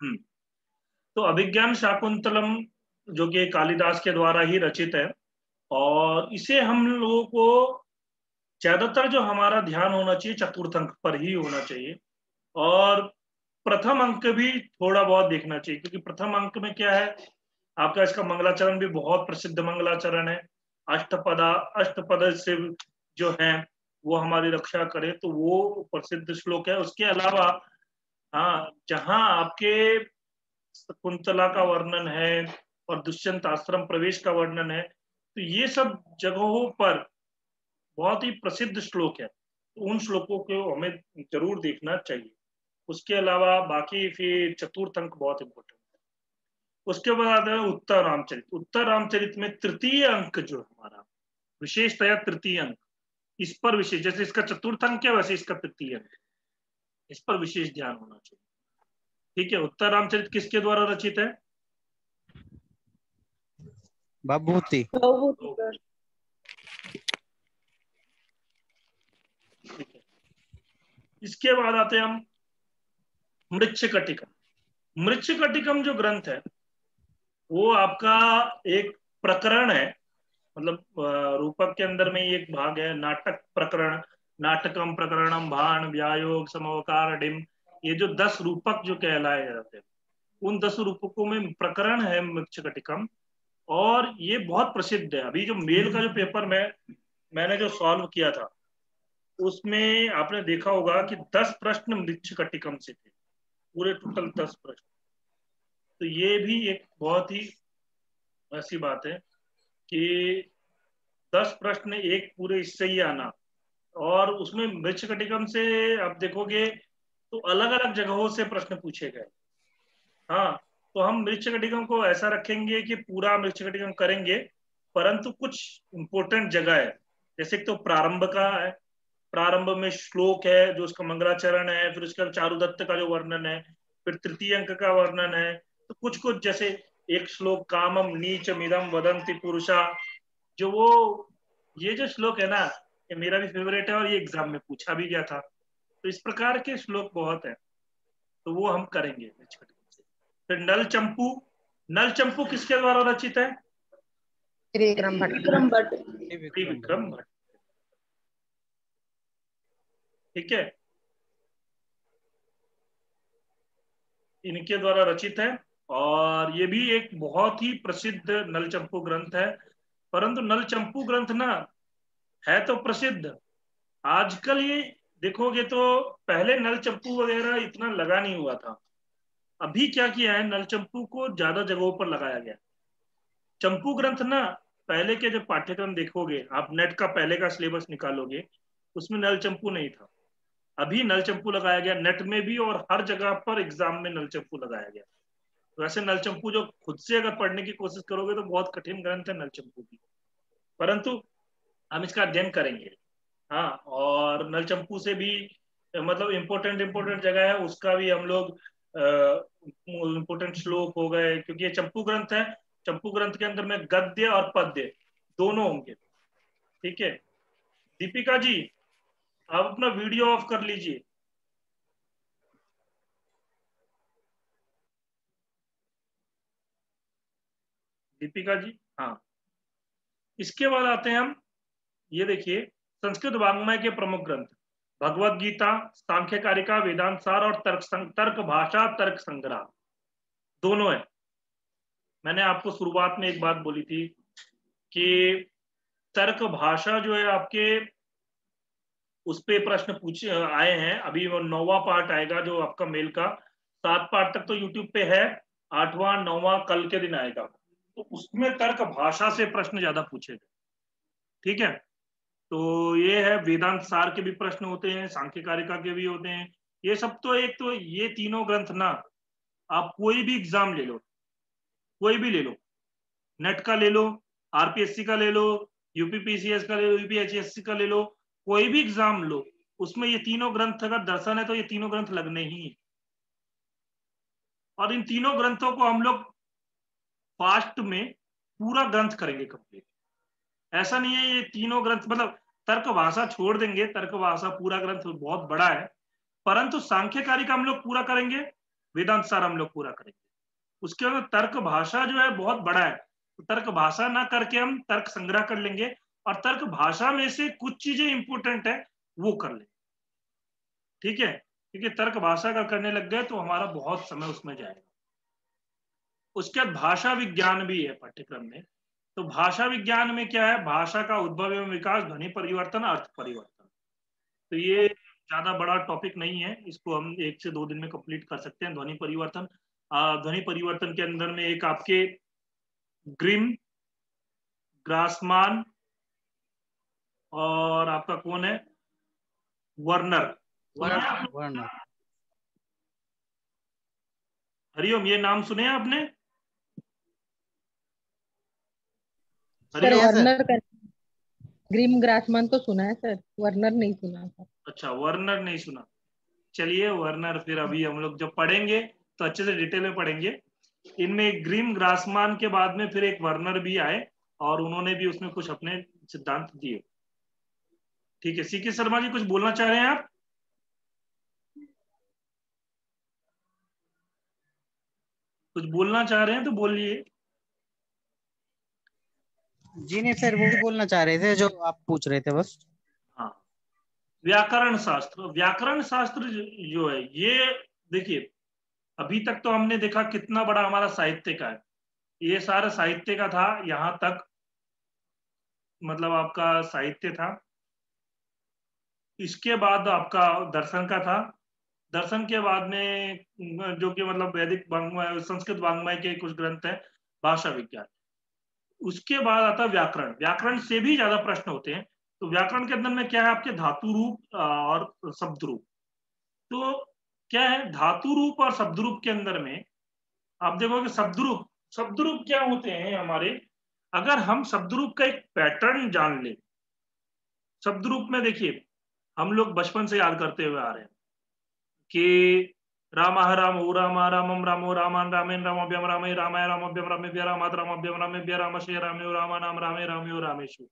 हम्म। तो अभिज्ञान शाकुंतलम जो कि कालिदास के द्वारा ही रचित है, और इसे हम लोगों को ज्यादातर जो हमारा ध्यान होना चाहिए चतुर्थ अंक पर ही होना चाहिए, और प्रथम अंक भी थोड़ा बहुत देखना चाहिए, क्योंकि प्रथम अंक में क्या है आपका, इसका मंगलाचरण भी बहुत प्रसिद्ध मंगलाचरण है। अष्टपदा, अष्टपद से जो है वो हमारी रक्षा करे, तो वो प्रसिद्ध श्लोक है। उसके अलावा हाँ, जहां आपके शकुंतला का वर्णन है और दुष्यंत आश्रम प्रवेश का वर्णन है, तो ये सब जगहों पर बहुत ही प्रसिद्ध श्लोक है, तो उन श्लोकों को हमें जरूर देखना चाहिए। उसके अलावा बाकी फिर चतुर्थ अंक बहुत इंपॉर्टेंट है। उसके बाद आता है उत्तर रामचरित। उत्तर रामचरित में तृतीय अंक जो हमारा विशेषतया तृतीय अंक, इस पर विशेष, जैसे इसका चतुर्थ अंक है वैसे इसका तृतीय अंक, इस पर विशेष ध्यान होना चाहिए। ठीक है, उत्तर रामचरित किसके द्वारा रचित है? भभूति। ठीक है, इसके बाद आते हैं हम मृच्छकटिकम। मृच्छकटिकम जो ग्रंथ है वो आपका एक प्रकरण है, मतलब रूपक के अंदर में ही एक भाग है, नाटक प्रकरण, नाटकम प्रकरणम भाण व्यायोग समवकार डिम, ये जो 10 रूपक जो कहलाए जाते हैं, उन 10 रूपकों में प्रकरण है मृच्छकटिकम, और ये बहुत प्रसिद्ध है। अभी जो मेल का जो पेपर मैंने जो सॉल्व किया था, उसमें आपने देखा होगा कि 10 प्रश्न मृच्छकटिकम से थे, पूरे टोटल 10 प्रश्न। तो ये भी एक बहुत ही ऐसी बात है कि 10 प्रश्न एक पूरे इससे ही आना, और उसमें मृच्छकटिकम से आप देखोगे तो अलग अलग जगहों से प्रश्न पूछे गए। हाँ, तो हम मृच्छकटिकम को ऐसा रखेंगे कि पूरा मृच्छकटिकम करेंगे, परंतु कुछ इंपॉर्टेंट जगह है, जैसे तो प्रारंभ का है, प्रारंभ में श्लोक है जो उसका मंगलाचरण है, फिर उसका चारुदत्त का जो वर्णन है, फिर तृतीय अंक का वर्णन है। तो कुछ कुछ जैसे एक श्लोक कामम नीच मिदम वदंति पुरुषा, जो वो ये जो श्लोक है ना, ये मेरा भी फेवरेट है और ये एग्जाम में पूछा भी गया था। तो इस प्रकार के श्लोक बहुत है, तो वो हम करेंगे मृच्छकटिकम से। फिर नल चंपू, नल चंपू किसके द्वारा रचित है? त्रिविक्रम भट्ट। त्रिविक्रम भट्ट। ठीक है, इनके द्वारा रचित है, और ये भी एक बहुत ही प्रसिद्ध नलचंपू ग्रंथ है। परंतु नलचंपू ग्रंथ ना है तो प्रसिद्ध, आजकल ये देखोगे तो पहले नलचंपू वगैरह इतना लगा नहीं हुआ था। अभी क्या किया है, नलचंपू को ज्यादा जगहों पर लगाया गया। चंपू ग्रंथ ना, पहले के जब पाठ्यक्रम देखोगे आप, नेट का पहले का सिलेबस निकालोगे, उसमें नलचंपू नहीं था। अभी नलचंपू लगाया गया नेट में भी, और हर जगह पर एग्जाम में नलचंपू लगाया गया। वैसे नलचंपू जो खुद से अगर पढ़ने की कोशिश करोगे तो बहुत कठिन ग्रंथ है नलचंपू की, परंतु हम इसका अध्ययन करेंगे। हाँ, और नलचंपू से भी मतलब इम्पोर्टेंट इम्पोर्टेंट जगह है उसका भी हम लोग, इम्पोर्टेंट श्लोक हो गए, क्योंकि ये चंपू ग्रंथ है। चंपू ग्रंथ के अंदर में गद्य और पद्य दोनों होंगे। ठीक है, दीपिका जी आप अपना वीडियो ऑफ कर लीजिए। दीपिका जी, हाँ। इसके बाद आते हैं हम, ये देखिए, संस्कृत वाङ्मय के प्रमुख ग्रंथ, भगवत गीता, सांख्य कारिका, वेदांत सार और तर्क भाषा तर्क संग्रह दोनों है। मैंने आपको शुरुआत में एक बात बोली थी कि तर्क भाषा जो है आपके, उस पे प्रश्न पूछे आए हैं। अभी वो 9वां पार्ट आएगा जो आपका मेल का, 7 पार्ट तक तो यूट्यूब पे है, 8वां 9वां कल के दिन आएगा, तो उसमें तर्क भाषा से प्रश्न ज्यादा पूछे गए। ठीक है, तो ये है, वेदांत सार के भी प्रश्न होते हैं, सांख्य कारिका के भी होते हैं। ये सब तो, एक तो ये तीनों ग्रंथ ना, आप कोई भी एग्जाम ले लो, कोई भी ले लो, नेट का ले लो, आरपीएससी का ले लो, यूपीपीसीएस का ले लो, यूपीएचएससी का ले लो, कोई भी एग्जाम लो, उसमें ये तीनों ग्रंथ का दर्शन है, तो ये तीनों ग्रंथ लगने ही है। और इन तीनों ग्रंथों को हम लोग फास्ट में पूरा ग्रंथ करेंगे कंप्लीट। ऐसा नहीं है ये तीनों ग्रंथ, मतलब तर्क भाषा छोड़ देंगे, तर्क भाषा पूरा ग्रंथ बहुत बड़ा है, परंतु सांख्य कारिका हम लोग पूरा करेंगे, वेदांत सार हम लोग पूरा करेंगे। उसके बाद तर्क भाषा जो है बहुत बड़ा है, तो तर्क भाषा ना करके हम तर्क संग्रह कर लेंगे और तर्क भाषा में से कुछ चीजें इंपोर्टेंट है वो कर लेंगे, ठीक है, क्योंकि तर्क भाषा का करने लग गए तो हमारा बहुत समय उसमें जाएगा। उसके बाद भाषा विज्ञान भी है पाठ्यक्रम में। तो भाषा विज्ञान में क्या है, भाषा का उद्भव एवं विकास, ध्वनि परिवर्तन, अर्थ परिवर्तन। तो ये ज्यादा बड़ा टॉपिक नहीं है, इसको हम 1 से 2 दिन में कंप्लीट कर सकते हैं। ध्वनि परिवर्तन, ध्वनि परिवर्तन के अंदर में एक आपके ग्रिम, ग्रासमान और आपका कौन है, वर्नर। वर्ण। हरिओम, ये नाम सुने हैं आपने? सर हरिओम। वर्नर का ग्रीम ग्रासमान तो सुना है सर, वर्नर नहीं सुना सर। अच्छा, वर्नर नहीं सुना। चलिए वर्नर फिर अभी हम लोग जब पढ़ेंगे तो अच्छे से डिटेल में पढ़ेंगे। इनमें ग्रीम ग्रासमान के बाद में फिर एक वर्नर भी आए और उन्होंने भी उसमें कुछ अपने सिद्धांत दिए। ठीक है, सीके शर्मा जी कुछ बोलना चाह रहे हैं आप? कुछ बोलना चाह रहे हैं तो बोलिए। जी नहीं सर, वही बोलना चाह रहे थे जो आप पूछ रहे थे बस। हाँ, व्याकरण शास्त्र, व्याकरण शास्त्र जो है ये, देखिए अभी तक तो हमने देखा कितना बड़ा हमारा साहित्य का है, ये सारा साहित्य का था यहां तक, मतलब आपका साहित्य था। इसके बाद आपका दर्शन का था, दर्शन के बाद में जो कि मतलब वैदिक वाङ्मय, संस्कृत वाङ्मय के कुछ ग्रंथ हैं, भाषा विज्ञान। उसके बाद आता है व्याकरण, व्याकरण से भी ज्यादा प्रश्न होते हैं। तो व्याकरण के अंदर में क्या है, आपके धातु रूप और शब्द रूप। तो क्या है, धातु रूप और शब्द रूप के अंदर में आप देखोगे शब्द रूप, शब्द रूप क्या होते हैं हमारे, अगर हम शब्द रूप का एक पैटर्न जान ले। शब्द रूप में देखिए हम लोग बचपन से याद करते हुए आ रहे हैं कि राम रामो राम रामम रामो रामान रामेन रामभ्यम रामे रामाय रामभ्यम रामेभ्य रामात रामभ्यम रामेभ्य रामशे रामे रामा नाम रामे रामे रामेशु,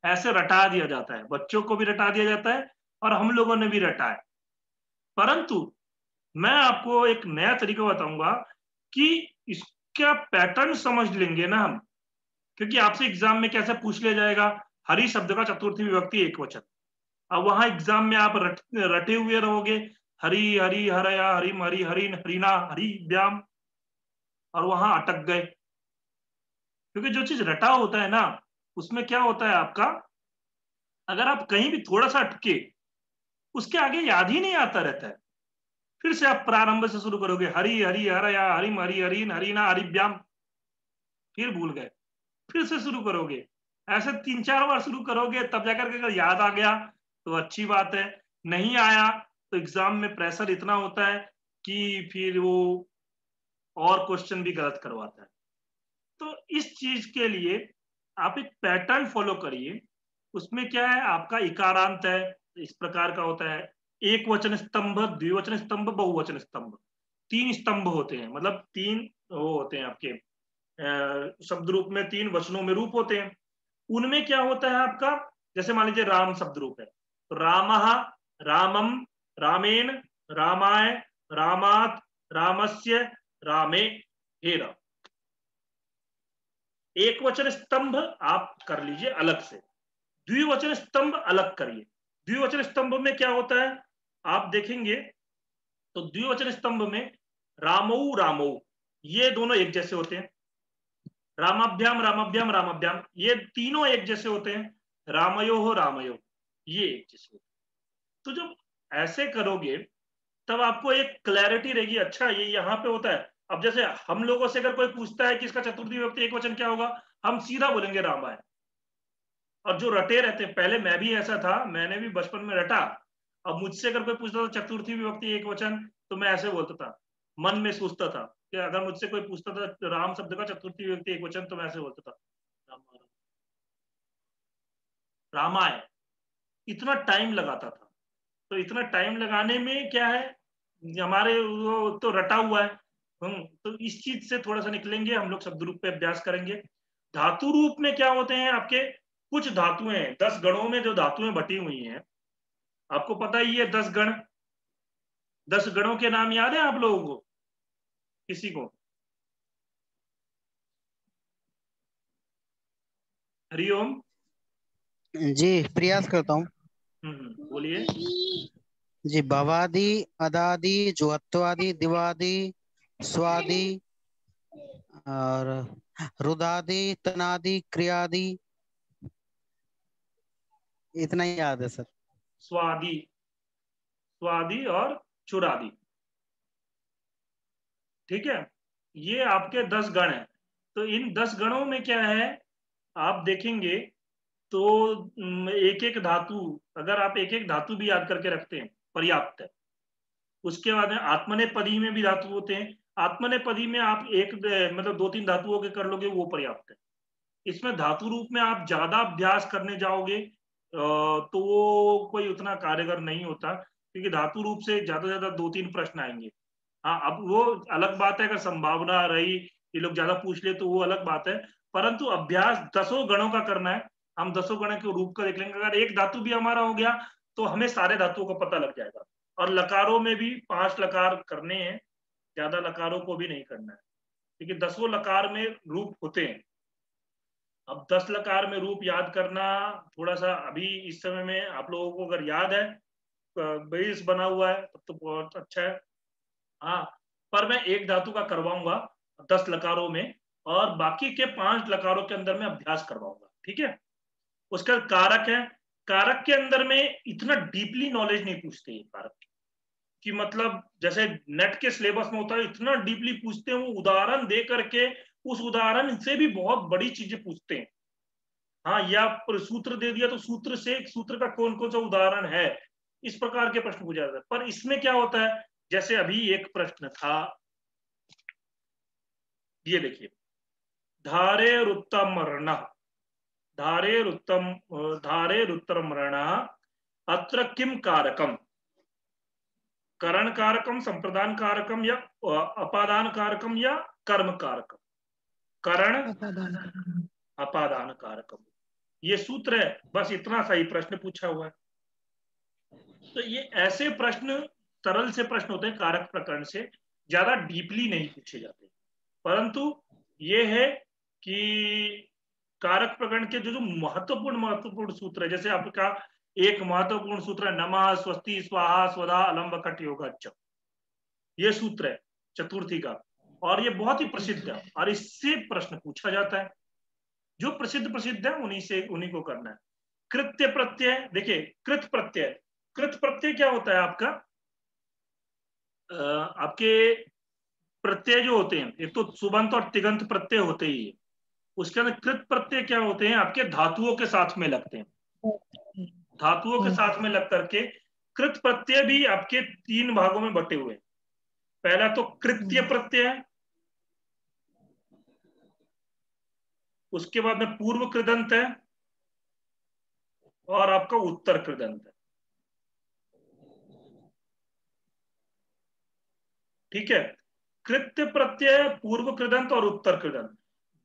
ऐसे रटा दिया जाता है, बच्चों को भी रटा दिया जाता है और हम लोगों ने भी रटा है। परंतु मैं आपको एक नया तरीका बताऊंगा कि इसका पैटर्न समझ लेंगे ना हम, क्योंकि आपसे एग्जाम में कैसे पूछ लिया जाएगा, हरि शब्द का चतुर्थी विभक्ति एक वचन। अब वहां एग्जाम में आप रटे हुए रहोगे, हरि हरि हरया हरिम हरि हरि हरिना हरि व्याम, और वहां अटक गए। क्योंकि जो चीज रटा होता है ना, उसमें क्या होता है आपका, अगर आप कहीं भी थोड़ा सा अटके, उसके आगे याद ही नहीं आता रहता है। फिर से आप प्रारंभ से शुरू करोगे, हरि हरि हरया हरिम हरि हरि हरिना हरिव्याम, फिर भूल गए, फिर से शुरू करोगे। ऐसे 3-4 बार शुरू करोगे, तब जाकर के अगर याद आ गया तो अच्छी बात है, नहीं आया तो एग्जाम में प्रेशर इतना होता है कि फिर वो और क्वेश्चन भी गलत करवाता है। तो इस चीज के लिए आप एक पैटर्न फॉलो करिए। उसमें क्या है, आपका इकारांत है, इस प्रकार का होता है, एक वचन स्तंभ, द्विवचन स्तंभ, बहुवचन स्तंभ, 3 स्तंभ होते हैं, मतलब 3 वो होते हैं आपके शब्द रूप में, 3 वचनों में रूप होते हैं। उनमें क्या होता है आपका, जैसे मान लीजिए राम शब्द रूप है, तो रामः, रामम, रामेण, रामाय, रामात, रामस्य, रामे, हे राम। एक वचन स्तंभ आप कर लीजिए अलग से, द्विवचन स्तंभ अलग करिए। द्विवचन स्तंभ में क्या होता है आप देखेंगे, तो द्विवचन स्तंभ में रामौ रामौ, ये दोनों एक जैसे होते हैं, रामाभ्याम रामाभ्याम रामाभ्याम, ये तीनों एक जैसे होते हैं, रामयो हो रामयो, ये एक जैसे होते हैं। तो जब ऐसे करोगे तब आपको एक क्लैरिटी रहेगी, अच्छा ये यहाँ पे होता है। अब जैसे हम लोगों से अगर कोई पूछता है कि इसका चतुर्थी विभक्ति एक वचन क्या होगा, हम सीधा बोलेंगे रामायण। और जो रटे रहते, पहले मैं भी ऐसा था, मैंने भी बचपन में रटा। अब मुझसे अगर कोई पूछता था चतुर्थी विभक्ति एक वचन, तो मैं ऐसे बोलता था, मन में सोचता था कि अगर मुझसे कोई पूछता था राम शब्द का चतुर्थी विभक्ति एक वचन, तो मैं ऐसे बोलता था रामायण। इतना टाइम लगाता था। तो इतना टाइम लगाने में क्या है, हमारे वो तो रटा हुआ है। तो इस चीज से थोड़ा सा निकलेंगे हम लोग, शब्द रूप पे अभ्यास करेंगे। धातु रूप में क्या होते हैं आपके, कुछ धातुएं, 10 गणों में जो धातुएं बटी हुई हैं, आपको पता ही है 10 गण, 10 गणों के नाम याद है आप लोगों को? किसी को? हरिओम। जी प्रयास करता हूँ। बोलिए। जी भवादि, अदादि, जुहत्वादि, दिवादि, स्वादि और रुदादि, तनादि, क्रियादि, इतना ही याद है सर। स्वादि, स्वादि और चुरादि। ठीक है, ये आपके 10 गण हैं। तो इन 10 गणों में क्या है, आप देखेंगे तो एक एक धातु, अगर आप एक एक धातु भी याद करके रखते हैं पर्याप्त है। उसके बाद में आत्मनेपदी में भी धातु होते हैं। आत्मनेपदी में आप एक मतलब 2-3 धातुओं के कर लोगे वो पर्याप्त है। इसमें धातु रूप में आप ज्यादा अभ्यास करने जाओगे तो वो कोई उतना कारगर नहीं होता, क्योंकि धातु रूप से ज्यादा से ज्यादा 2-3 प्रश्न आएंगे। हाँ, अब वो अलग बात है, अगर संभावना रही ये लोग ज्यादा पूछ ले तो वो अलग बात है। परंतु अभ्यास 10 गणों का करना है। हम 10 गणों के रूप का देख लेंगे। अगर एक धातु भी हमारा हो गया तो हमें सारे धातुओं का पता लग जाएगा। और लकारों में भी 5 लकार करने हैं, ज्यादा लकारों को भी नहीं करना है, क्योंकि 10 लकार में रूप होते हैं। अब 10 लकार में रूप याद करना थोड़ा सा अभी इस समय में आप लोगों को अगर याद है, बेस बना हुआ है तब तो बहुत अच्छा है। हाँ, पर मैं एक धातु का करवाऊंगा 10 लकारों में, और बाकी के 5 लकारों के अंदर में अभ्यास करवाऊंगा। ठीक है। उसका कारक है, कारक के अंदर में इतना डीपली नॉलेज नहीं पूछते ये कारक कि मतलब जैसे नेट के सिलेबस में होता है इतना डीपली पूछते हैं। वो उदाहरण दे करके उस उदाहरण से भी बहुत बड़ी चीजें पूछते हैं। हाँ, या सूत्र दे दिया तो सूत्र से सूत्र का कौन कौन सा उदाहरण है, इस प्रकार के प्रश्न पूछा जाता है। पर इसमें क्या होता है, जैसे अभी एक प्रश्न था, ये देखिए, धारे रुत्तम रण, धारे रुत्तम, धारे रुत्तम रण, अत्र किम कारकम, करण कारकम, संप्रदान कारकम, या अपादान कारकम, या कर्म कारकम? करण, अपादान। अपादान कारकम, ये सूत्र है। बस इतना सा ही प्रश्न पूछा हुआ है। तो ये ऐसे प्रश्न, सरल से प्रश्न होते हैं कारक प्रकरण से, ज्यादा डीपली नहीं पूछे जाते। परंतु ये है कि कारक प्रकरण के जो जो महत्वपूर्ण महत्वपूर्ण सूत्र है, जैसे आपका एक महत्वपूर्ण सूत्र है नमः, स्वस्ति, स्वाहा, स्वधा, अलम, वकट, योगच्च, ये सूत्र है चतुर्थी का, और ये बहुत ही प्रसिद्ध है और इससे प्रश्न पूछा जाता है। जो प्रसिद्ध प्रसिद्ध है उन्हीं को करना है। कृत्य प्रत्यय, देखिए कृत प्रत्यय, कृत प्रत्यय क्या होता है आपका, आपके प्रत्यय जो होते हैं, एक तो सुबंत और तिगंत प्रत्यय होते ही है। उसके अंदर कृत प्रत्यय क्या होते हैं, आपके धातुओं के साथ में लगते हैं। धातुओं के साथ में लग करके कृत प्रत्यय भी आपके 3 भागों में बटे हुए हैं। पहला तो कृत्य प्रत्यय है, उसके बाद में पूर्व कृदंत है, और आपका उत्तर कृदंत है। ठीक है, कृत्य प्रत्यय, पूर्व कृदंत और उत्तर कृदंत।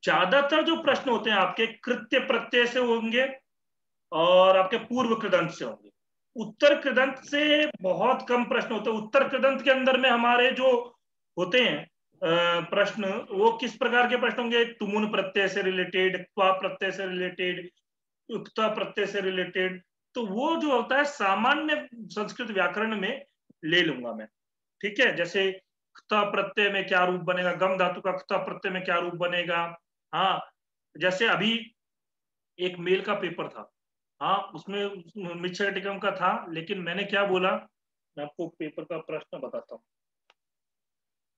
ज्यादातर जो प्रश्न होते हैं आपके कृत्य प्रत्यय से होंगे और आपके पूर्व कृदंत से होंगे। उत्तर कृदंत से बहुत कम प्रश्न होते हैं। उत्तर कृदंत के अंदर में हमारे जो होते हैं प्रश्न, वो किस प्रकार के प्रश्न होंगे, तुमुन प्रत्यय से रिलेटेड, त्वा प्रत्यय से रिलेटेड, युक्ता प्रत्यय से रिलेटेड। तो वो जो होता है सामान्य संस्कृत व्याकरण में ले लूंगा मैं। ठीक है, जैसे क्ता प्रत्यय में क्या रूप बनेगा, गम धातु का क्ता प्रत्यय में क्या रूप बनेगा। हाँ, जैसे अभी एक मेल का पेपर था, हाँ उसमें मिच्छटिकम का था, लेकिन मैंने क्या बोला, मैं आपको पेपर का प्रश्न बताता हूँ।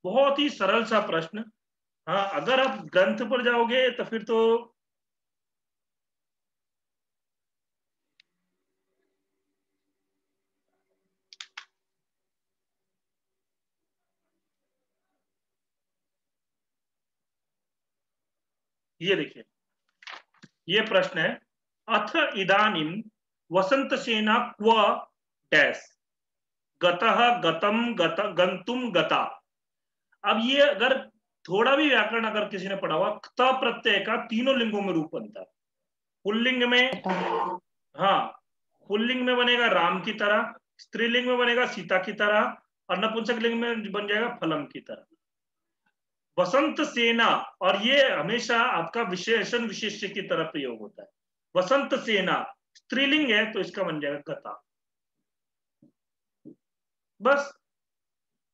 बहुत ही सरल सा प्रश्न। हाँ, अगर आप ग्रंथ पर जाओगे तो फिर तो ये देखिए, ये प्रश्न है, अथ इदानीम वसंत सेना क्व डैश, गतः, गतम, गंतुम, गता। अब ये अगर थोड़ा भी व्याकरण अगर किसी ने पढ़ा हुआ, क्ता प्रत्यय का तीनों लिंगों में रूप बनता है। पुल्लिंग में, हाँ, पुल्लिंग में बनेगा राम की तरह, स्त्रीलिंग में बनेगा सीता की तरह, और नपुंसक लिंग में बन जाएगा फलम की तरह। वसंत सेना, और ये हमेशा आपका विशेषण विशेष्य की तरफ प्रयोग होता है। वसंत सेना स्त्रीलिंग है तो इसका बन जाएगा गता। बस।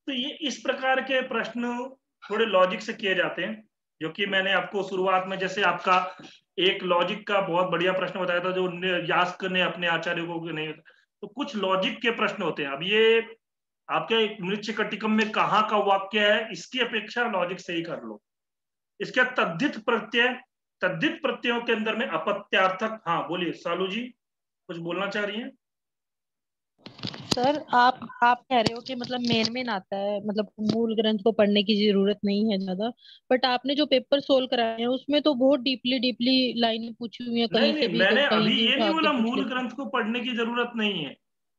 तो ये इस प्रकार के प्रश्न थोड़े लॉजिक से किए जाते हैं, जो कि मैंने आपको शुरुआत में जैसे आपका एक लॉजिक का बहुत बढ़िया प्रश्न बताया था, जो यास्क ने अपने आचार्य को नहीं। तो कुछ लॉजिक के प्रश्न होते हैं। अब ये आपके मृच्छक कटिकम में कहाँ का वाक्य है, इसकी अपेक्षा लॉजिक से ही कर लो। इसके तद्धित प्रत्यय, तद्धित प्रत्ययों के अंदर में अपत्यार्थक। हाँ बोलिए सालू जी, कुछ बोलना चाह रही हैं? सर आप कह रहे हो कि मतलब मेन आता है, मतलब मूल ग्रंथ को पढ़ने की जरूरत नहीं है ज्यादा। बट आपने जो पेपर सोल्व कराए हैं उसमें तो बहुत डीपली डीपली लाइनें पूछी हुई है, नहीं कहीं नहीं, से भी मैंने कहीं अभी भी ये नहीं उठा के बोला पूछ मूल लेते हैं। ग्रंथ को पढ़ने की जरूरत नहीं है।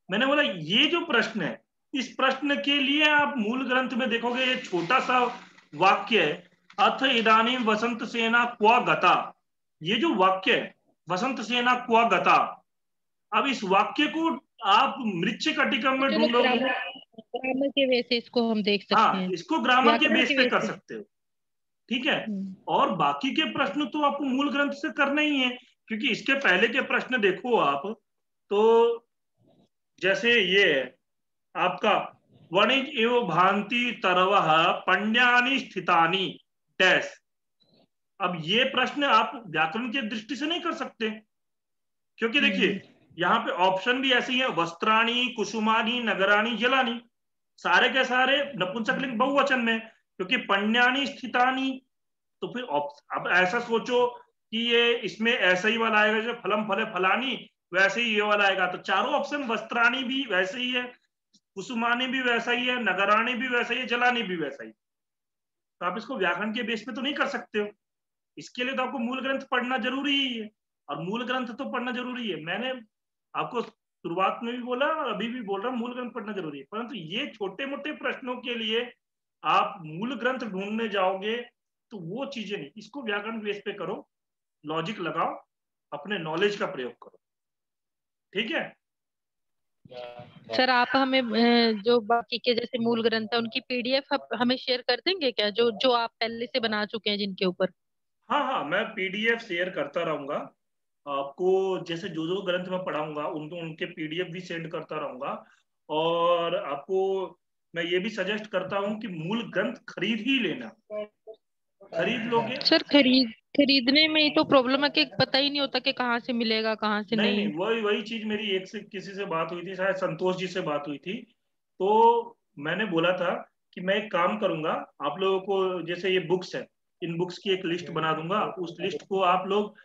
मैंने बोला ये जो प्रश्न है, इस प्रश्न के लिए आप मूल ग्रंथ में देखोगे, ये छोटा सा वाक्य है, अथ इदानीं वसंत सेना क्वा गता। ये जो वाक्य है, वसंत सेना क्वा गता, अब इस वाक्य को आप मृच्छक कटिकम तो में चलो ढूंढोगे। ग्रामर ग्रामर के वे से इसको हम देख सकते हाँ, हैं, इसको ग्रामर के व्याकरण बेस के पे वे कर से। सकते हो, ठीक है। हम्म। और बाकी के प्रश्न तो आपको मूल ग्रंथ से करना ही है, क्योंकि इसके पहले के प्रश्न देखो आप, तो जैसे ये है आपका, वणिज एव भांति तरवः पण्ड्यानि स्थितानि डैश। अब ये प्रश्न आप व्याकरण की दृष्टि से नहीं कर सकते, क्योंकि देखिए हम्म। यहाँ पे ऑप्शन भी ऐसे ही है, वस्त्राणी कुसुमानी नगराणी जलानी, सारे के सारे नपुंसकलिंग बहुवचन में, क्योंकि पण्ड्यानि स्थितानि। तो फिर अब ऐसा सोचो कि ये इसमें ऐसा ही वाला आएगा, जो फलम फले फलानी, वैसे ही ये वाला आएगा। तो चारों ऑप्शन, वस्त्राणी भी वैसे ही है, कुसुमानी भी वैसा ही है, नगराणी भी वैसा ही है, जलानी भी वैसा ही। तो आप इसको व्याकरण के बेस पे तो नहीं कर सकते हो। इसके लिए तो आपको मूल ग्रंथ पढ़ना जरूरी ही है, और मूल ग्रंथ तो पढ़ना जरूरी है। मैंने आपको शुरुआत में भी बोला और अभी भी बोल रहा हूँ, मूल ग्रंथ पढ़ना जरूरी है। परंतु ये छोटे मोटे प्रश्नों के लिए आप मूल ग्रंथ ढूंढने जाओगे तो वो चीजें नहीं, इसको व्याकरण बेस पे करो, लॉजिक लगाओ, अपने नॉलेज का प्रयोग करो, ठीक है। सर आप हमें जो बाकी के जैसे मूल ग्रंथ है उनकी पीडीएफ हमें शेयर कर देंगे क्या, जो जो आप पहले से बना चुके हैं जिनके ऊपर। हाँ हाँ, मैं पीडीएफ शेयर करता रहूंगा आपको। जैसे जो जो ग्रंथ मैं पढ़ाऊंगा उनके पीडीएफ भी सेंड करता रहूंगा। और आपको मैं ये भी सजेस्ट करता हूँ कि मूल ग्रंथ खरीद ही लेना। खरीद लोगे। सर खरीदने में ही तो प्रॉब्लम है कि पता ही नहीं होता कि कहाँ से मिलेगा कहाँ से नहीं नहीं। नहीं, वही वही चीज मेरी एक से किसी से बात हुई थी, शायद संतोष जी से बात हुई थी। तो मैंने बोला था कि मैं एक काम करूंगा, आप लोगों को जैसे ये बुक्स है, इन बुक्स की एक लिस्ट बना दूंगा, उस लिस्ट को आप लोग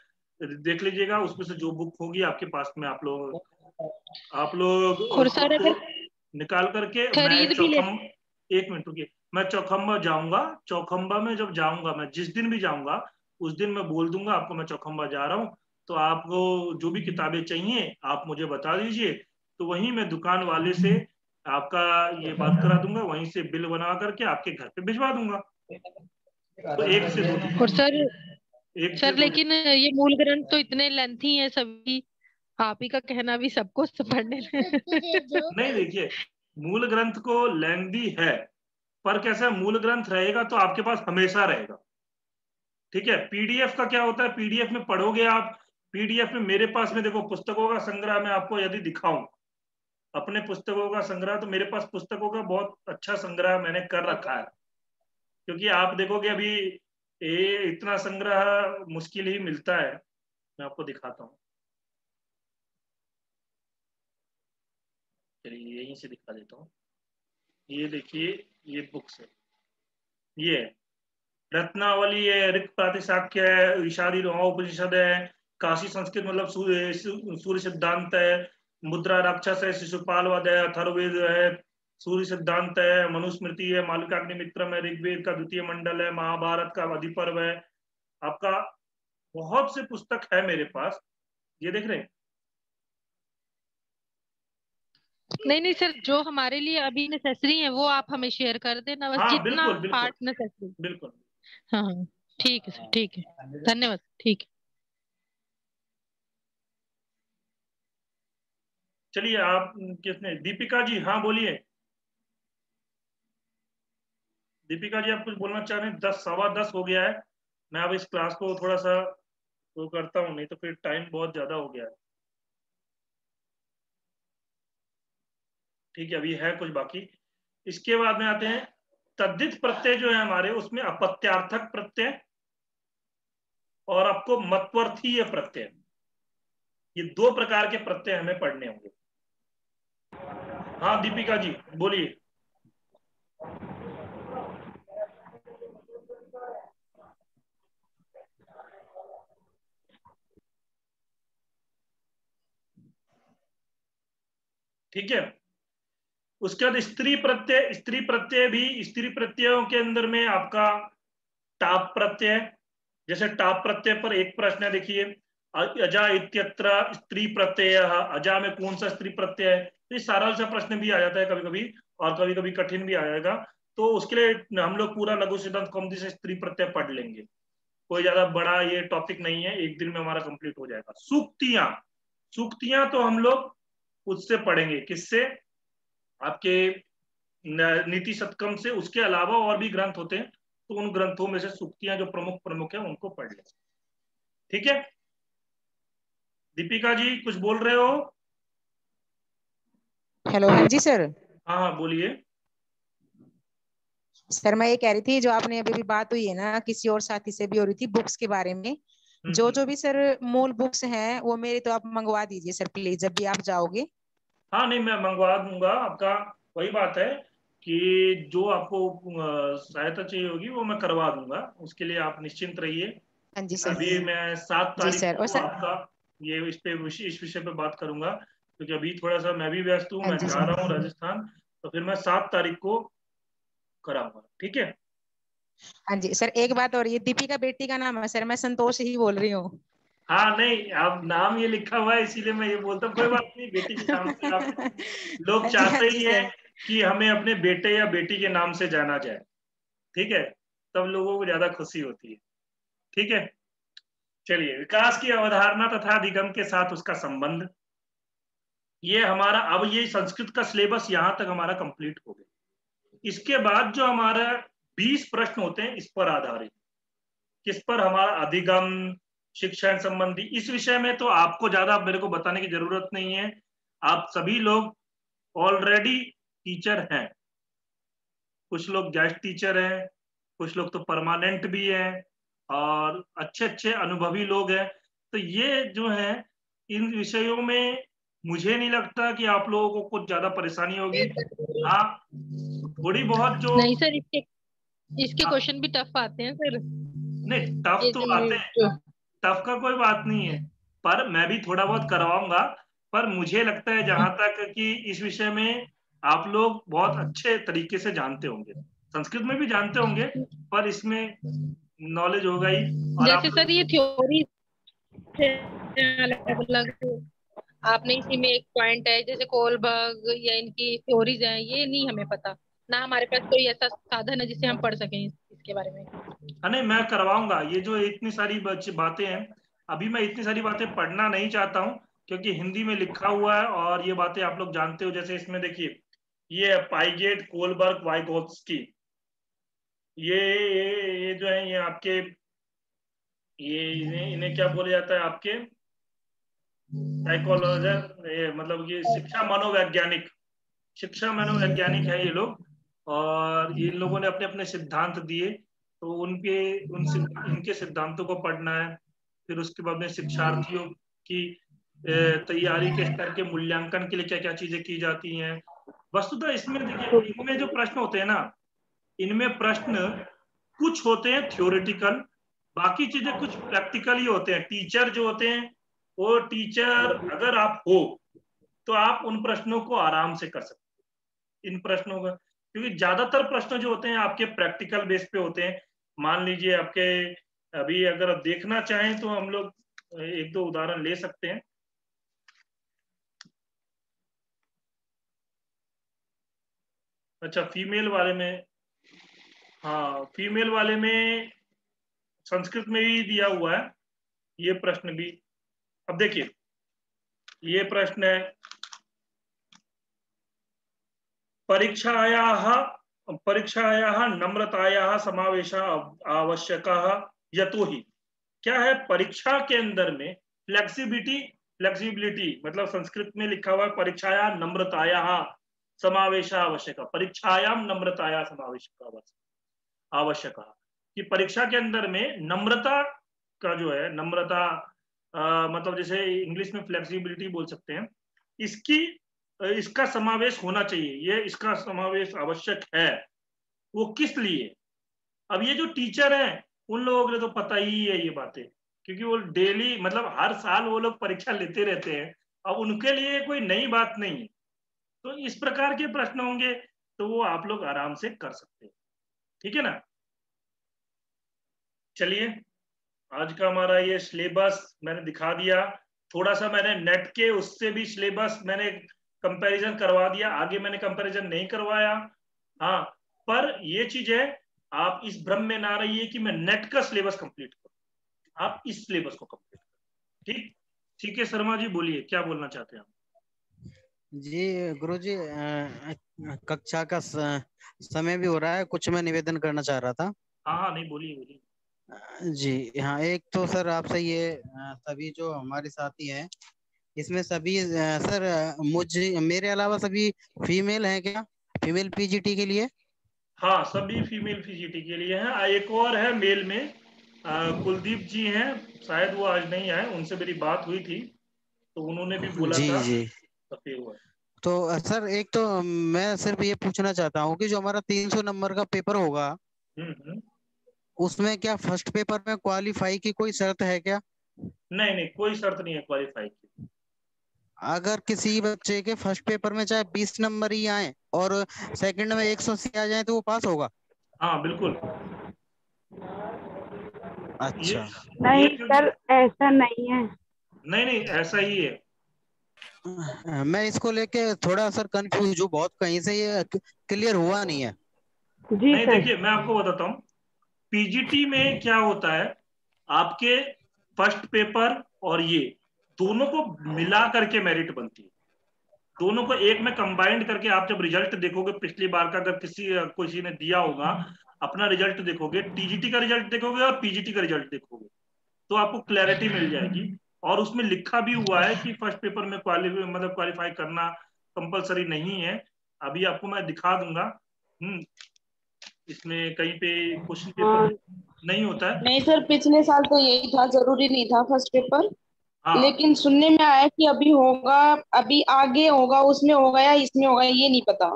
देख लीजिएगा, उसमें से जो बुक होगी आपके पास में, आप लोग और उस बुक सर को अगर निकाल करके, मैं खरीद भी ले। चौखम, एक मिनट रुकिए, मैं चौखम्बा जाऊंगा। चौखम्बा में जब जाऊंगा, मैं जिस दिन भी जाऊंगा उस दिन मैं बोल दूंगा आपको मैं चौखम्बा जा रहा हूँ। तो आपको जो भी किताबें चाहिए आप मुझे बता दीजिए, तो वहीं मैं दुकान वाले से आपका ये बात करा दूंगा, वहीं से बिल बना करके आपके घर पे भिजवा दूंगा। तो एक से दो दिन, और सर एक से सर दो दिन। लेकिन ये मूल ग्रंथ तो इतने लेंथी है सभी, आप ही का कहना भी सबको पढ़ने में। नहीं देखिए, मूल ग्रंथ को लेंदी है, पर कैसा मूल ग्रंथ रहेगा तो आपके पास हमेशा रहेगा, ठीक है। पीडीएफ का क्या होता है, पीडीएफ में पढ़ोगे आप, पीडीएफ में मेरे पास में देखो पुस्तकों का संग्रह मैं आपको यदि दिखाऊं, अपने पुस्तकों का संग्रह, तो मेरे पास पुस्तकों का बहुत अच्छा संग्रह मैंने कर रखा है। क्योंकि आप देखोगे अभी ये इतना संग्रह मुश्किल ही मिलता है। मैं आपको दिखाता हूँ, चलिए यहीं से दिखा देता हूँ। ये देखिए, ये बुक्स है, ये है रत्नावली है, ऋक प्रातिशाख्य है, विषादी उपनिषद है, काशी संस्कृत मतलब सूर्य सिद्धांत है, मुद्रा राक्षस है, शिशुपाल वध है, अथर्ववेद है, सूर्य सिद्धांत है, मनुस्मृति है, मालकाग्निमित्रम है, ऋग्वेद का द्वितीय मंडल है, महाभारत का अधिपर्व है। आपका बहुत से पुस्तक है मेरे पास, ये देख रहे हैं। नहीं नहीं सर, जो हमारे लिए अभी नेसेसरी है वो आप हमें शेयर कर देना, बस हाँ जितना बिल्कुल बिल्कुल पार्ट नेसेसरी। बिल्कुल। हाँ हाँ, ठीक है सर, ठीक है, धन्यवाद, ठीक है। चलिए आप किसने, दीपिका जी, हाँ बोलिए। दीपिका जी आप कुछ बोलना चाह रहे हैं? 10 सवा 10 हो गया है। मैं अब इस क्लास को थोड़ा सा वो करता हूँ, नहीं तो फिर टाइम बहुत ज्यादा हो गया है। ठीक है, अभी है कुछ बाकी। इसके बाद में आते हैं तद्धित प्रत्यय जो है हमारे, उसमें अपत्यार्थक प्रत्यय और आपको मतवर्थीय प्रत्यय, ये दो प्रकार के प्रत्यय हमें पढ़ने होंगे। हाँ दीपिका जी बोलिए। ठीक है, उसके बाद स्त्री प्रत्यय। स्त्री प्रत्यय भी, स्त्री प्रत्ययों के अंदर में आपका टाप प्रत्यय, जैसे टाप प्रत्यय पर एक प्रश्न है, देखिए अजा इत्यत्र स्त्री प्रत्यय, अजा में कौन सा स्त्री प्रत्यय है। तो ये सरल सा प्रश्न भी आ जाता है कभी कभी, और कभी कभी कठिन भी आ जाएगा। तो उसके लिए हम लोग पूरा लघु सिद्धांत कौमुदी से स्त्री प्रत्यय पढ़ लेंगे। कोई ज्यादा बड़ा ये टॉपिक नहीं है, एक दिन में हमारा कंप्लीट हो जाएगा। सूक्तियां, सूक्तियां तो हम लोग उससे पढ़ेंगे, किससे? आपके नीति शतकम से। उसके अलावा और भी ग्रंथ होते हैं, तो उन ग्रंथों में से सूक्तियां जो प्रमुख प्रमुख है उनको पढ़ लें। ठीक है, दीपिका जी कुछ बोल रहे हो? हेलो, हाँ जी सर। हाँ हाँ बोलिए। सर मैं ये कह रही थी, जो आपने अभी भी बात हुई है ना, किसी और साथी से भी हो रही थी बुक्स के बारे में, जो जो भी सर मूल बुक्स हैं वो मेरी तो आप मंगवा दीजिए सर प्लीज, जब भी आप जाओगे। हाँ नहीं, मैं मंगवा दूंगा आपका। वही बात है कि जो आपको सहायता चाहिए होगी वो मैं करवा दूंगा, उसके लिए आप निश्चिंत रहिए। हाँ जी सर। अभी मैं 7 जी तारीख सर। और को सर, आपका ये इस विषय पे बात करूंगा, क्योंकि अभी थोड़ा सा मैं भी व्यस्त हूँ, हाँ मैं जी जा सर। रहा हूँ राजस्थान। तो फिर मैं 7 तारीख को कराऊंगा, ठीक है? हाँ जी सर, एक बात और, ये दीपिका बेटी का नाम है सर, मैं संतोष ही बोल रही हूँ। हाँ नहीं, अब नाम ये लिखा हुआ है इसीलिए मैं ये बोलता हूँ, कोई बात नहीं, बेटी के नाम से आप, लोग हाँ जी, हाँ चाहते जी ही हैं सर। कि हमें अपने बेटे या बेटी के नाम से जाना जाए। ठीक है, तब लोगों को ज्यादा खुशी होती है। ठीक है, चलिए, विकास की अवधारणा तथा अधिगम के साथ उसका संबंध, ये हमारा, अब ये संस्कृत का सिलेबस यहां तक हमारा कंप्लीट हो गया। इसके बाद जो हमारा 20 प्रश्न होते हैं इस पर आधारित, किस पर? हमारा अधिगम, शिक्षण संबंधी। इस विषय में तो आपको ज्यादा मेरे को बताने की जरूरत नहीं है, आप सभी लोग ऑलरेडी टीचर हैं। कुछ लोग गेस्ट टीचर हैं, कुछ लोग तो परमानेंट भी हैं, और अच्छे अच्छे अनुभवी लोग हैं। तो ये जो है, इन विषयों में मुझे नहीं लगता कि आप लोगों को कुछ ज्यादा परेशानी होगी। हाँ, थोड़ी बहुत जो, नहीं सर, इसके इसके क्वेश्चन भी टफ आते हैं सर। नहीं टफ ये तो आते हैं, जो टफ का कोई बात नहीं है, पर मैं भी थोड़ा बहुत करवाऊंगा। पर मुझे लगता है जहां तक कि इस विषय में आप लोग बहुत अच्छे तरीके से जानते होंगे, संस्कृत में भी जानते होंगे, पर इसमें नॉलेज होगा ही। और आप जैसे सर ये थ्योरी अलग अलग, आपने इसी में एक पॉइंट है जैसे कोलबर्ग या इनकी थ्योरीज हैं, ये नहीं हमें पता ना, हमारे पास कोई ऐसा साधन है जिससे हम पढ़ सकें इसके बारे में। हाँ नहीं, मैं करवाऊंगा। ये जो इतनी सारी बातें हैं, अभी मैं इतनी सारी बातें पढ़ना नहीं चाहता हूँ, क्योंकि हिंदी में लिखा हुआ है और ये बातें आप लोग जानते हो। जैसे इसमें देखिए, ये है पाइगेट, कोलबर्ग, वाइगोत्स्की, ये जो है ये आपके, ये इन्हें क्या बोला जाता है आपके, साइकोलॉजर, ये मतलब ये शिक्षा मनोवैज्ञानिक, शिक्षा मनोवैज्ञानिक है ये लोग। और इन लोगों ने अपने अपने सिद्धांत दिए, तो उनके इनके सिद्धांतों को पढ़ना है। फिर उसके बाद में शिक्षार्थियों की तैयारी के स्तर के मूल्यांकन के लिए क्या क्या चीजें की जाती हैं। वस्तुतः इसमें देखिए, इनमें जो प्रश्न होते हैं ना, इनमें प्रश्न कुछ होते हैं थ्योरेटिकल, बाकी चीजें कुछ प्रैक्टिकल ही होते हैं। टीचर जो होते हैं, वो टीचर अगर आप हो तो आप उन प्रश्नों को आराम से कर सकते हैं, इन प्रश्नों का, क्योंकि ज्यादातर प्रश्न जो होते हैं आपके प्रैक्टिकल बेस पे होते हैं। मान लीजिए आपके, अभी अगर आप देखना चाहें तो हम लोग एक दो उदाहरण ले सकते हैं। अच्छा, फीमेल वाले में, हाँ फीमेल वाले में संस्कृत में भी दिया हुआ है ये प्रश्न भी। अब देखिए, ये प्रश्न है, परीक्षायाः परीक्षायाः नम्रतायाः समावेशः आवश्यकः यतोहि। क्या है परीक्षा के अंदर में फ्लेक्सिबिलिटी मतलब संस्कृत में लिखा हुआ है परीक्षाया नम्रतायाः समावेशः आवश्यक, परीक्षायाम नम्रताया समावेशः आवश्यक, कि परीक्षा के अंदर में नम्रता का जो है नम्रता मतलब जैसे इंग्लिश में फ्लेक्सिबिलिटी बोल सकते हैं, इसका समावेश होना चाहिए, ये इसका समावेश आवश्यक है। वो किस लिए? अब ये जो टीचर हैं उन लोगों के लिए तो पता ही है ये बातें, क्योंकि वो डेली मतलब हर साल वो लोग परीक्षा लेते रहते हैं। अब उनके लिए कोई नई बात नहीं है। तो इस प्रकार के प्रश्न होंगे तो वो आप लोग आराम से कर सकते हैं, ठीक है ना। चलिए आज का हमारा ये सिलेबस मैंने दिखा दिया, थोड़ा सा मैंने नेट के उससे भी सिलेबस मैंने कंपैरिजन करवा दिया, आगे मैंने कंपैरिजन नहीं करवाया। हाँ, पर ये चीज है आप इस भ्रम में ना रहिए कि मैं नेट का सिलेबस कंप्लीट करूं, आप इस सिलेबस को कंप्लीट करें। ठीक ठीक है शर्मा जी, बोलिए क्या बोलना चाहते हैं आप? जी गुरुजी, कक्षा का समय भी हो रहा है, कुछ मैं निवेदन करना चाह रहा था। हाँ हाँ, नहीं बोलिए बोलिए। जी हाँ, एक तो सर आपसे ये सभी जो हमारे साथी हैं इसमें सभी सर मुझे मेरे अलावा सभी फीमेल हैं क्या, फीमेल पीजीटी के लिए? हाँ, सभी फीमेल पीजीटी के लिए हैं। एक और है मेल में, कुलदीप जी हैं, शायद वो आज नहीं आए, उनसे मेरी बात हुई थी तो उन्होंने भी बोला जी था जी। सफे हुआ है। तो सर एक तो मैं सिर्फ ये पूछना चाहता हूँ कि जो हमारा 300 नंबर का पेपर होगा हम्म। उसमें क्या फर्स्ट पेपर में क्वालिफाई की कोई शर्त है क्या? नहीं नहीं, कोई शर्त नहीं है क्वालिफाई की। अगर किसी बच्चे के फर्स्ट पेपर में चाहे 20 नंबर ही आए और सेकंड में 180 आ जाए तो वो पास होगा? हाँ बिल्कुल। ये अच्छा। ये नहीं क्योंकि सर, ऐसा नहीं है। नहीं नहीं, ऐसा ही है। मैं इसको लेके थोड़ा सर कंफ्यूज हूँ बहुत, कहीं से ये क्लियर हुआ नहीं है। जी नहीं सर। देखिए, मैं आपको बताता हूँ पीजीटी में क्या होता है, आपके फर्स्ट पेपर और ये दोनों को मिला करके मेरिट बनती है, दोनों को एक में कंबाइंड करके आप जब रिजल्ट देखोगे पिछली बार का, अगर किसी ने दिया होगा अपना रिजल्ट देखोगे, टीजीटी का रिजल्ट देखोगे और पीजीटी का रिजल्ट देखोगे तो आपको क्लैरिटी मिल जाएगी। और उसमें लिखा भी हुआ है कि फर्स्ट पेपर में क्वालिफाई करना कंपलसरी नहीं है। अभी आपको मैं दिखा दूंगा। इसमें कहीं पे क्वेश्चन पेपर हाँ में नहीं होता है। नहीं सर, पिछले साल तो यही था, जरूरी नहीं था फर्स्ट पेपर। हाँ। लेकिन सुनने में आया कि अभी होगा, अभी आगे होगा, उसमें होगा या इसमें होगा ये नहीं पता।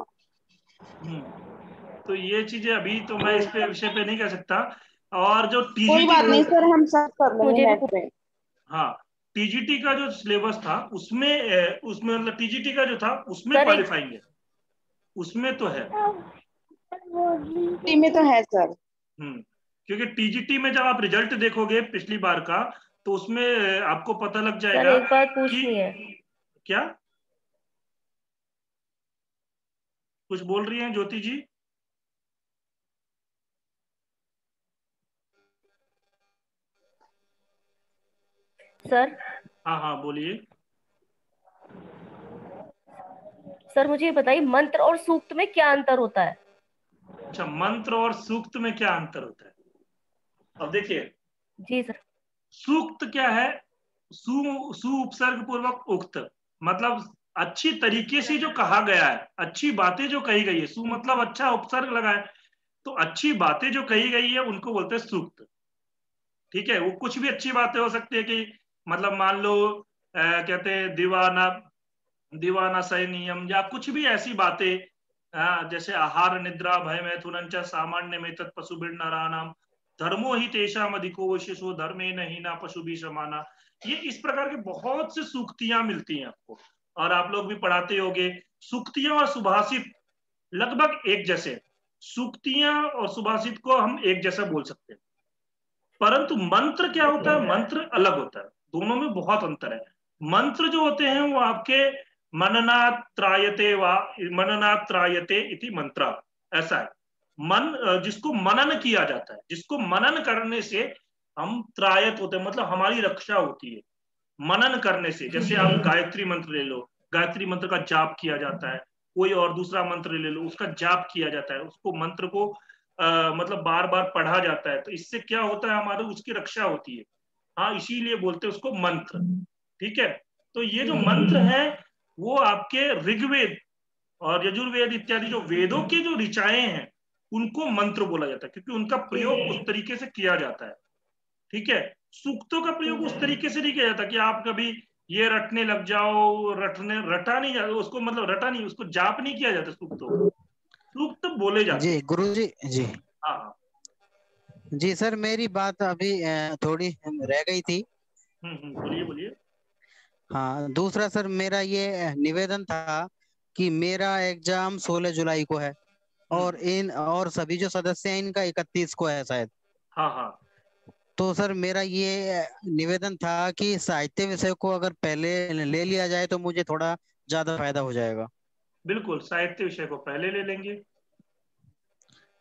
तो ये चीजें अभी तो मैं इस पे विषय पे नहीं कह सकता। और जो कोई टीजीटी, बात नहीं सर, हम सब कर लेंगे मुझे भी नेट पे। हाँ टीजीटी का जो सिलेबस था उसमें मतलब टीजीटी का जो था उसमें सर एक क्वालिफाइंग है, उसमें तो है। में तो है सर। क्योंकि टीजीटी में जब आप रिजल्ट देखोगे पिछली बार का तो उसमें आपको पता लग सर जाएगा एक बात कि पूछनी है। क्या कुछ बोल रही हैं ज्योति जी? सर हाँ हाँ बोलिए। सर मुझे ये बताइए, मंत्र और सूक्त में क्या अंतर होता है? अच्छा, मंत्र और सूक्त में क्या अंतर होता है? अब देखिए, जी सर। सूक्त क्या है? सु उपसर्ग पूर्वक उक्त, मतलब अच्छी तरीके से जो कहा गया है, अच्छी बातें जो कही गई है, सु मतलब अच्छा, उपसर्ग लगा है तो अच्छी बातें जो कही गई है उनको बोलते हैं सूक्त। ठीक है, वो कुछ भी अच्छी बातें हो सकती है कि मतलब मान लो कहते हैं दीवाना दीवाना सही नियम या कुछ भी ऐसी बातें, जैसे आहार निद्रा भय मैथुन च सामान्य में तत्पशु नाम धर्मो ही तेषाम अधिको विशेषो धर्मे नहीं ना पशु भी समाना। ये इस प्रकार की बहुत सी सूक्तियां मिलती हैं आपको, और आप लोग भी पढ़ाते होंगे। सूक्तियां और सुभाषित लगभग एक जैसे, सूक्तियां और सुभाषित को हम एक जैसा बोल सकते हैं, परंतु मंत्र क्या होता है, मंत्र अलग होता है, दोनों में बहुत अंतर है। मंत्र जो होते हैं वो आपके मननात्रायते वा मननात्रायते इति मंत्र, ऐसा है। जिसको मनन किया जाता है, जिसको मनन करने से हम त्रायत होते हैं, मतलब हमारी रक्षा होती है मनन करने से। जैसे आप गायत्री मंत्र ले लो, गायत्री मंत्र का जाप किया जाता है, कोई और दूसरा मंत्र ले लो, उसका जाप किया जाता है, उसको मंत्र को मतलब बार बार पढ़ा जाता है, तो इससे क्या होता है, हमारी उसकी रक्षा होती है। हाँ, इसीलिए बोलते हैं उसको मंत्र। ठीक है, तो ये जो मंत्र है वो आपके ऋग्वेद और यजुर्वेद इत्यादि जो वेदों की जो ऋचाएं हैं उनको मंत्र बोला जाता है, क्योंकि उनका प्रयोग उस तरीके से किया जाता है। ठीक है, सूक्तों का प्रयोग उस तरीके से नहीं किया जाता कि आप कभी ये रटने लग जाओ, रटा नहीं जाता उसको, मतलब रटा नहीं, उसको जाप नहीं किया जाता सूक्तों को, सूक्त बोले जाते जी हैं। गुरुजी जी। हाँ जी सर, मेरी बात अभी थोड़ी रह गई थी। बोलिए बोलिए। हाँ, दूसरा सर मेरा ये निवेदन था कि मेरा एग्जाम 16 जुलाई को है और सभी जो सदस्य हैं इनका 31 को है शायद। हाँ हाँ तो सर मेरा ये निवेदन था कि साहित्य विषय को अगर पहले ले लिया जाए तो मुझे थोड़ा ज्यादा फायदा हो जाएगा। बिल्कुल, साहित्य विषय को पहले ले लेंगे।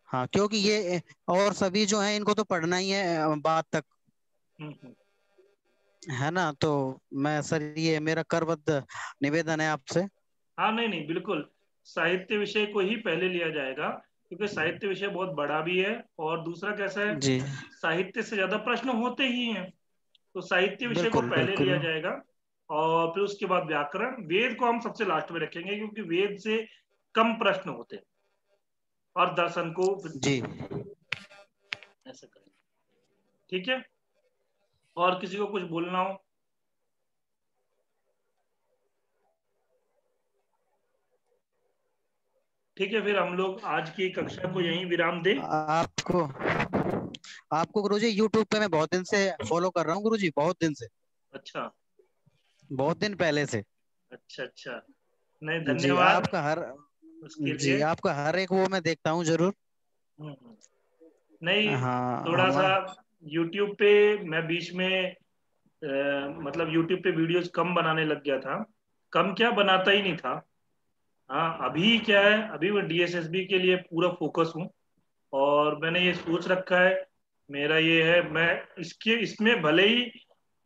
हाँ, क्योंकि ये और सभी जो हैं इनको तो पढ़ना ही है बाद तक, हम्म। है ना। तो मैं सर ये मेरा करबद्ध निवेदन है आपसे। हाँ नहीं नहीं, बिल्कुल साहित्य विषय को ही पहले लिया जाएगा, क्योंकि साहित्य विषय बहुत बड़ा भी है, और दूसरा कैसा है, जी साहित्य से ज्यादा प्रश्न होते ही हैं, तो साहित्य विषय को बिल्कुल पहले बिल्कुल। लिया जाएगा। और फिर उसके बाद व्याकरण, वेद को हम सबसे लास्ट में रखेंगे, क्योंकि वेद से कम प्रश्न होते हैं, और दर्शन को जी ऐसे करेंगे। ठीक है, और किसी को कुछ बोलना हो? ठीक है, फिर हम लोग आज की कक्षा को यहीं विराम दें। आपको आपको गुरुजी यूट्यूब पे मैं बहुत दिन से फॉलो कर रहा हूँ गुरुजी, बहुत दिन से, अच्छा बहुत दिन पहले से। अच्छा अच्छा, नहीं जी धन्यवाद आपका हर उसके जी लिए। आपका हर एक वो मैं देखता हूँ जरूर। हम्म। नहीं, हाँ थोड़ा सा YouTube पे मैं बीच में मतलब YouTube पे वीडियोस कम बनाने लग गया था, कम क्या, बनाता ही नहीं था। हाँ, अभी क्या है, अभी मैं DSSB के लिए पूरा फोकस हूँ, और मैंने ये सोच रखा है, मेरा ये है, मैं इसके इसमें भले ही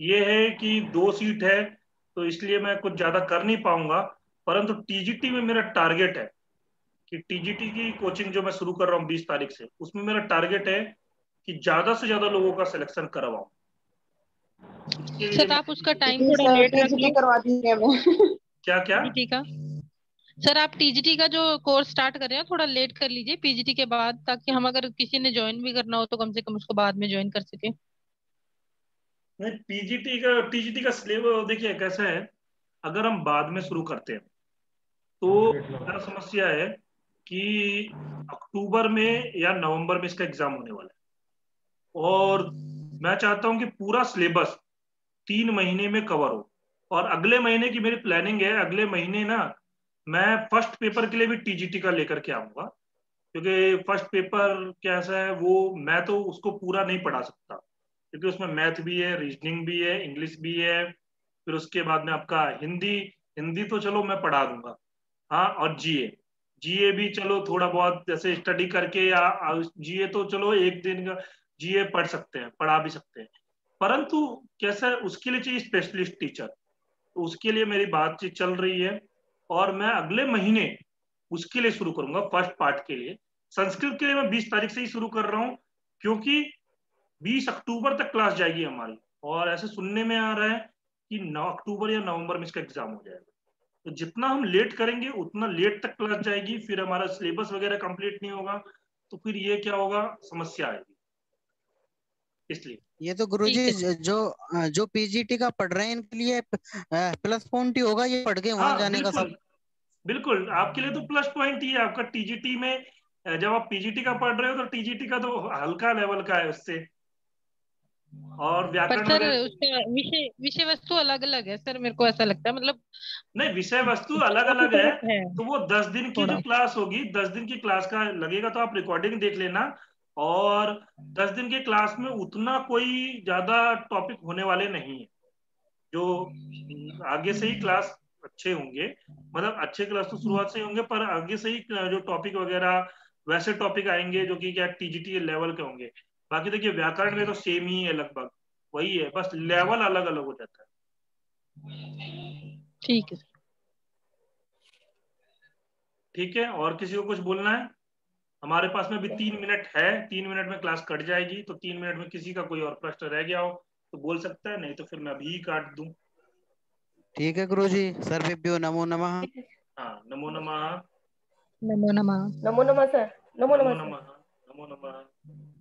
ये है कि 2 सीट है, तो इसलिए मैं कुछ ज्यादा कर नहीं पाऊंगा, परंतु TGT में मेरा टारगेट है कि TGT की कोचिंग जो मैं शुरू कर रहा हूँ 20 तारीख से, उसमें मेरा टारगेट है कि ज्यादा से ज्यादा लोगों का सिलेक्शन करवाऊं। इसके लिए सर मैं आप उसका टाइम जी थोड़ा सर, लेट रख टीजीटी लो। करवा दीजिए हमें। क्या क्या। पीजीटी का, सर आप टीजीटी का जो कोर्स स्टार्ट कर रहे हैं थोड़ा लेट कर लीजिए पीजीटी के बाद, ताकि हम अगर किसी ने ज्वाइन भी करना हो तो कम से कम उसको बाद में ज्वाइन कर सके। नहीं, TGT का सिलेबस देखिए कैसा है, अगर हम बाद में शुरू करते हैं तो क्या समस्या है कि अक्टूबर में या नवंबर में इसका एग्जाम होने वाला है, और मैं चाहता हूं कि पूरा सिलेबस 3 महीने में कवर हो, और अगले महीने की मेरी प्लानिंग है, अगले महीने ना मैं फर्स्ट पेपर के लिए भी TGT का लेकर के आऊंगा, क्योंकि फर्स्ट पेपर कैसा है, वो मैं तो उसको पूरा नहीं पढ़ा सकता, क्योंकि उसमें मैथ भी है, रीजनिंग भी है, इंग्लिश भी है, फिर उसके बाद में आपका हिंदी, हिंदी तो चलो मैं पढ़ा दूंगा, हाँ, और GA, GA भी चलो थोड़ा बहुत जैसे स्टडी करके, या GA तो चलो एक दिन का GA पढ़ सकते हैं, पढ़ा भी सकते हैं, परंतु कैसा है, उसके लिए चाहिए स्पेशलिस्ट टीचर, तो उसके लिए मेरी बातचीत चल रही है, और मैं अगले महीने उसके लिए शुरू करूंगा, फर्स्ट पार्ट के लिए। संस्कृत के लिए मैं 20 तारीख से ही शुरू कर रहा हूँ, क्योंकि 20 अक्टूबर तक क्लास जाएगी हमारी, और ऐसे सुनने में आ रहा है कि 9 अक्टूबर या नवंबर में इसका एग्जाम हो जाएगा, तो जितना हम लेट करेंगे उतना लेट तक क्लास जाएगी, फिर हमारा सिलेबस वगैरह कंप्लीट नहीं होगा, तो फिर ये क्या होगा, समस्या आएगी, इसलिए। ये तो गुरुजी ठीक है। जो पीजीटी का पढ़ रहे हैं इनके लिए प्लस पॉइंट ही होगा ये पढ़ के वहां हाँ जाने का सब। बिल्कुल, बिल्कुल आपके लिए तो प्लस पॉइंट ही है, आपका TGT में जब आप PGT का पढ़ रहे हो तो TGT का तो हल्का लेवल का है उससे, और पर व्याकरण सर वगैरह। उसका विषय विषय वस्तु अलग अलग है सर, मेरे को ऐसा लगता है, मतलब नहीं, विषय वस्तु अलग दोनों की अलग है, तरफ है तो वो 10 दिन की जो थोड़ा। क्लास होगी, 10 दिन की क्लास का लगेगा, तो आप रिकॉर्डिंग देख लेना, और 10 दिन की क्लास में उतना कोई ज्यादा टॉपिक होने वाले नहीं है, जो आगे से ही क्लास अच्छे होंगे, मतलब अच्छे क्लास तो शुरुआत से ही होंगे, पर आगे से ही जो टॉपिक वगैरह वैसे टॉपिक आएंगे जो कि क्या TGT लेवल के होंगे। बाकी देखिए व्याकरण में तो सेम ही है लगभग, वही है, बस लेवल अलग अलग हो जाता है। ठीक है। ठीक है, और किसी को कुछ बोलना है? हमारे पास में भी 3 मिनट है, 3 मिनट में क्लास कट जाएगी, तो 3 मिनट में किसी का कोई और प्रश्न रह गया हो तो बोल सकता है, नहीं तो फिर मैं अभी ही काट दूं। ठीक है गुरुजी, सर्वेभ्यो नमो नमः। हाँ, नमो नमः। नमो नमः। नमो नमः सर। नमो नमो नमः सर। नमः। नमो नमः।